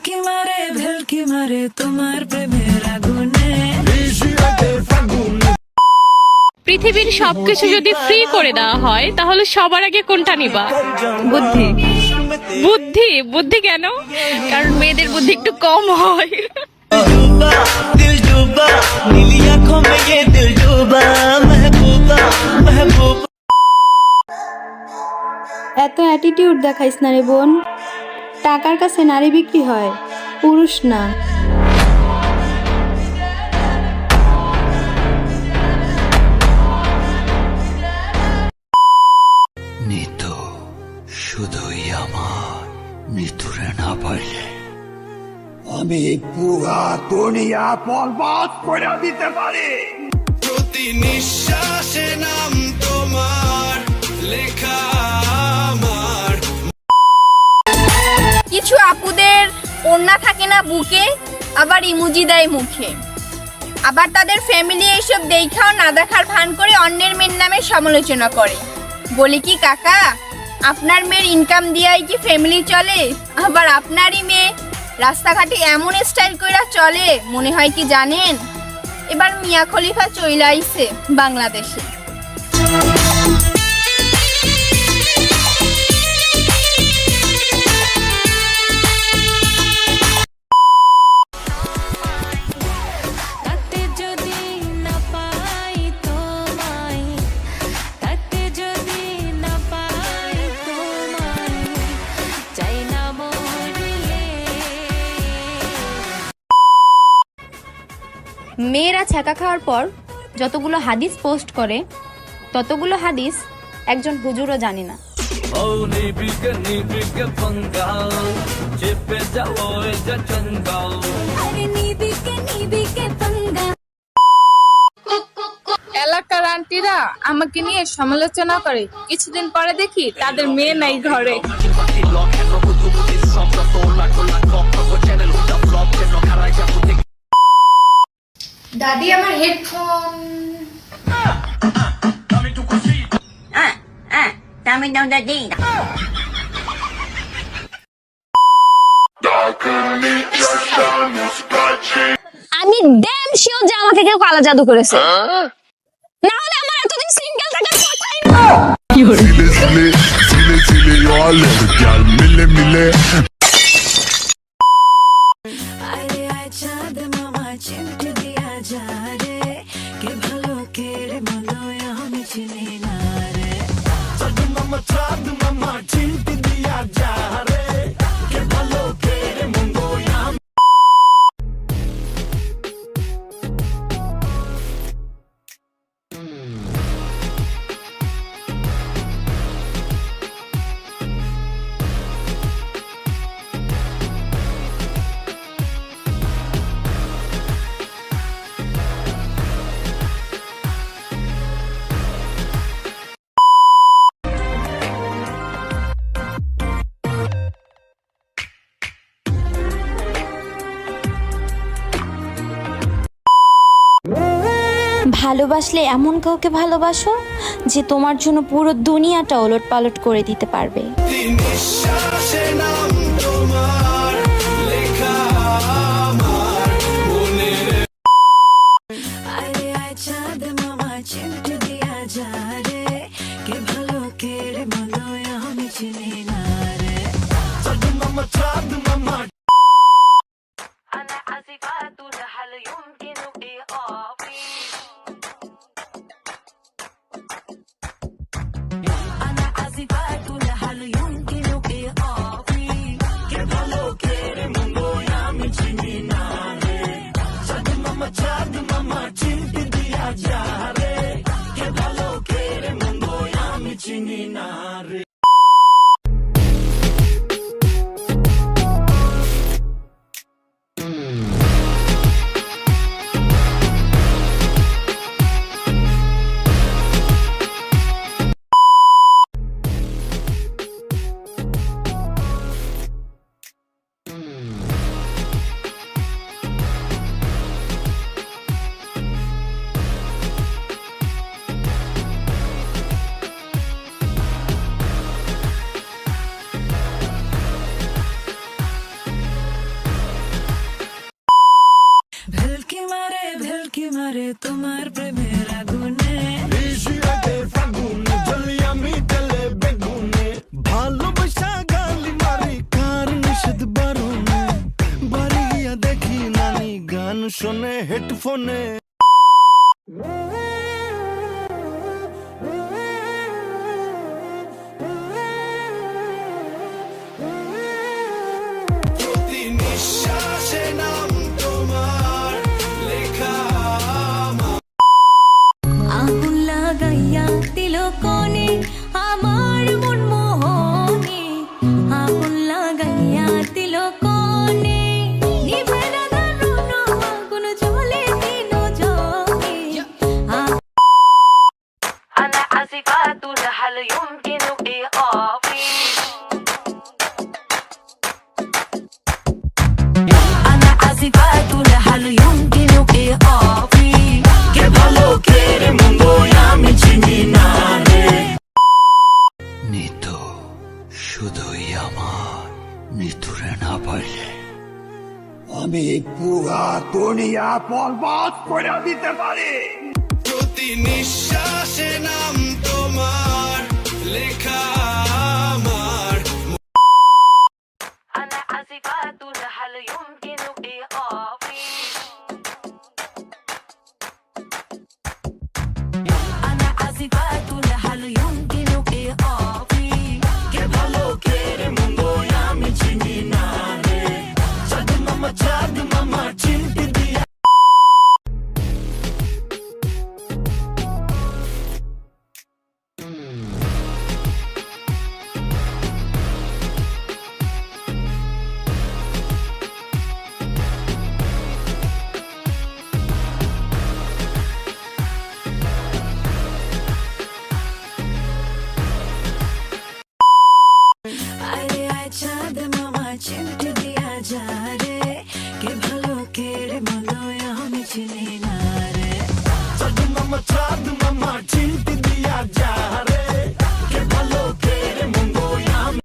ভেলকি মারে তোমার প্রেমের আগুনে। পৃথিবীর সবকিছু যদি ফ্রি করে দেওয়া হয় তাহলে সবার আগে কোনটা নিবা? বুদ্ধি। বুদ্ধি? বুদ্ধি কেন? কারণ মেয়েদের বুদ্ধি একটু কম হয়। এত অ্যাটিটিউড দেখাইস না রে বোন। টাকার কাছে নারী বিক্রি হয়, পুরুষ না। নিতু শুধুই আমার, নিতুরে না পাইলে আমি পুরা দুনিয়া বরবাদ করে দিতে পারি। প্রতি নিঃশ্বাসে নাম তোমার লেখা আমার। কিছু আপুদের ওড়না থাকে না বুকে, আবার ইমোজি দেয় মুখে। আবার তাদের ফ্যামিলি এইসব দেখাও না দেখার ভান করে অন্যের মেয়ের নামে সমালোচনা করে। বলি কি কাকা, আপনার মেয়ের ইনকাম দিয়াই কি ফ্যামিলি চলে? আবার আপনারই মেয়ে রাস্তাঘাটে এমন স্টাইল কইরা চলে, মনে হয় কি জানেন এবার মিয়া খলিফা চইলা আইছে বাংলাদেশে। মেয়েরা ছ্যাঁকা খাওয়ার পর যতগুলো হাদিস পোস্ট করে ততগুলো হাদিস একজন হুজুরও জানে না। এলাকার আন্টিরা আমাকে নিয়ে সমালোচনা করে, কিছুদিন পরে দেখি তাদের মেয়ে নাই ঘরে। দাদি আমার হেডফোন। আমি ড্যাম শিওর যে আমাকে কেউ কালা জাদু করেছে, না হলে আমার এতদিন সিঙ্গেল থাকার কথাই না। আরে আয় চাঁদ মামা চিমটি দিয়া যা রে, কে ভালো কে রে মন্দ আমি চিনি না রে। চাঁদ মামা চিমটি দিয়া যা রে, কে ভালো কে রে মন্দ আমি। ভালোবাসলে এমন কাউকে ভালোবাসো যে তোমার জন্য পুরো দুনিয়াটা ওলট পালট করে দিতে পারবে। আরে আয় চাঁদ মামা চিমটি দিয়া যা রে, কে ভালো কে রে মন্দ আমি চিনি না রে। চাঁদ মামা أنا عازفات هل يمكن إيقافي؟ أنا عازفات هل يمكن إيقافي؟ উকি মারে তোমার প্রেমের আগুনে। ভালোবাসা গালি মারি কার নিষেধ বারণে, বাড়ি গিয়া দেখি নানি গান শোনে হেডফোনে। প্রতি নিঃশ্বাসে নাম তোমার লেখা আমার। আগুন লাগাইয়া দিল কোণে আমার মন মোহনে, আগুন লাগাইয়া দিল কোণে, নিভে না দারুণ আগুন জ্বলে দিন জলে। أنا آسفة هل يمكن إيقافي؟ أنا آسفة هل يمكن إيقافي؟ Que ভালো কেড়ে মন্দ আমি চিনি না রে। নিতু শুধুই আমার, নিতুরে না পারলে আমি পুরা দুনিয়া বরবাদ করে দিতে পারি। প্রতি নিঃশ্বাসে নাম তোমার লেখা আমার। أنا آسفة هل يمكن إيقافي؟ أنا آسفة هل يمكن إيقافي؟ Que ভালো কেড়ে মন্দ আমি চিনি না রে। চাঁদ মামা চিমটি দিয়া। আরে আয় চাঁদ মামা চিমটি দিয়া যা রে, কে ভালো কেড়ে মন্দ আমি চিনি না রে। চাঁদ মামা চিমটি দিয়া যা রে, কে ভালো কেড়ে মন্দ আমি।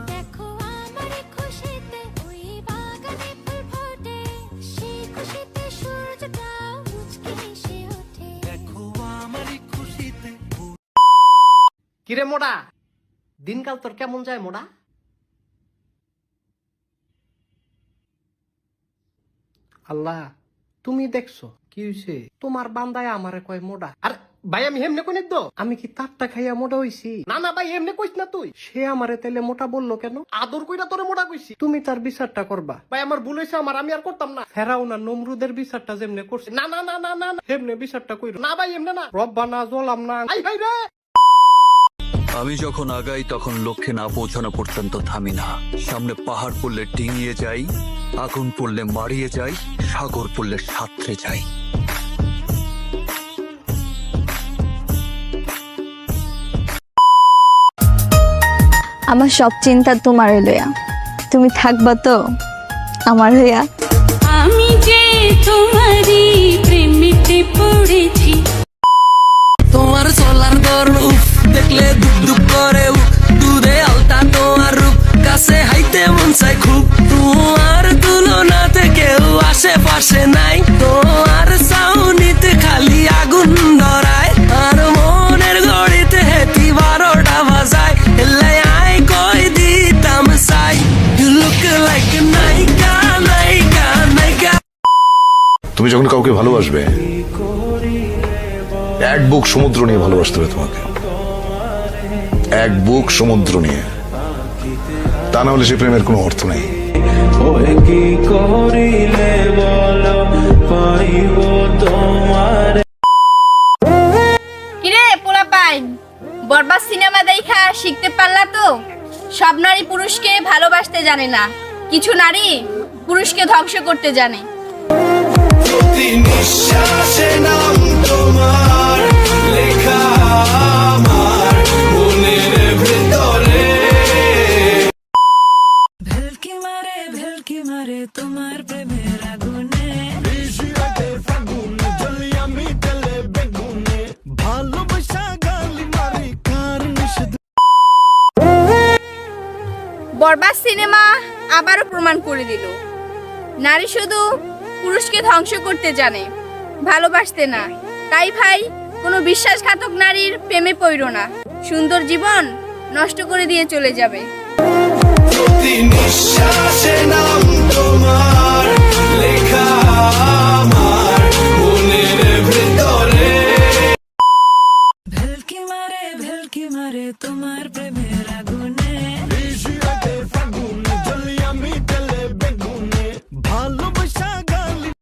দেখো আমার খুশিতে ওই বাগানে ফুল ফোটে, সেই খুশিতে সূর্যটা মুচকি হেসে ওঠে। দেখো আমারই খুশিতে। কিরে মোড়া, দিনকাল তোর কেমন যায় মোড়া? আল্লাহ তুমি দেখছো কি হইছে? তোমার বান্দায় আমারে কয় মোড়া। আর ভাই আমি হেমনে কোনে দো, আমি কি তারটা খাইয়া মোটা হইছি? না না ভাই এমনি কইস না তুই। সে আমারে তাইলে মোটা বললো কেন? আদর কইরা তোরে মোটা কইছি। তুমি তার বিচারটা করবা। ভাই আমার ভুল হইছে, আমার আমি আর করতাম না। ফেরাউনা নমরুদের বিচারটা যেমনে করছে, না না না না না না, হেমনে বিচারটা কইরো না ভাই, এমনে না। রব্বানা জলামনা আই ভাই রে। আমি যখন আগাই তখন লক্ষ্যে না পৌঁছানো পর্যন্ত থামি না। সামনে পাহাড় পড়লে ডিঙিয়ে যাই, আগুন পড়লে মারিয়ে যাই, সাগর পড়লে সাঁতরে যাই। আমার সব চিন্তা তোমার লইয়া, তুমি থাকবা তো আমার হইয়া। আমি যে তোমারই প্রেমেতে পড়েছি। তোমার সোলার গরম উফ দেখলে দুপ দুপ করে উফ, দূরে আলতা তোমার রূপ, কাছে হাইতে মন চাই খুব। তোমার তুলনাতে কেউ আশেপাশে নাই, তোমার চাউনিতে খালি আগুন ধরায়, আর মনের ঘড়িতে হেতি 12টা বাজায়। এলাই আই কই দিতাম চাই, ইউ লুক লাইক নায়িকা নায়িকা নায়িকা। তুমি যখন কাউকে ভালোবাসবে, এক বুক সমুদ্র নিয়ে ভালোবাসতে হবে তোমাকে, এক বুক সমুদ্র নিয়ে। তা না হলে সে প্রেমের কোনো অর্থ নেই। কি করিলে বলো পাইব তোমার। কিরে পোলাপাইন, বরবাদ সিনেমা দেখা শিখতে পারলা তো? সব নারী পুরুষকে ভালোবাসতে জানে না, কিছু নারী পুরুষকে ধ্বংস করতে জানে। প্রতি নিঃশ্বাসে নাম তোমার লেখা আমার মনের ভেতরে। বরবাদ সিনেমা আবারও প্রমাণ করে দিল নারী শুধু পুরুষকে ধ্বংস করতে জানে, ভালোবাসতে না। তাই ভাই, কোনো বিশ্বাসঘাতক নারীর প্রেমে পড়ো না, সুন্দর জীবন নষ্ট করে দিয়ে চলে যাবে। প্রতি নিঃশ্বাসে নাম তোমার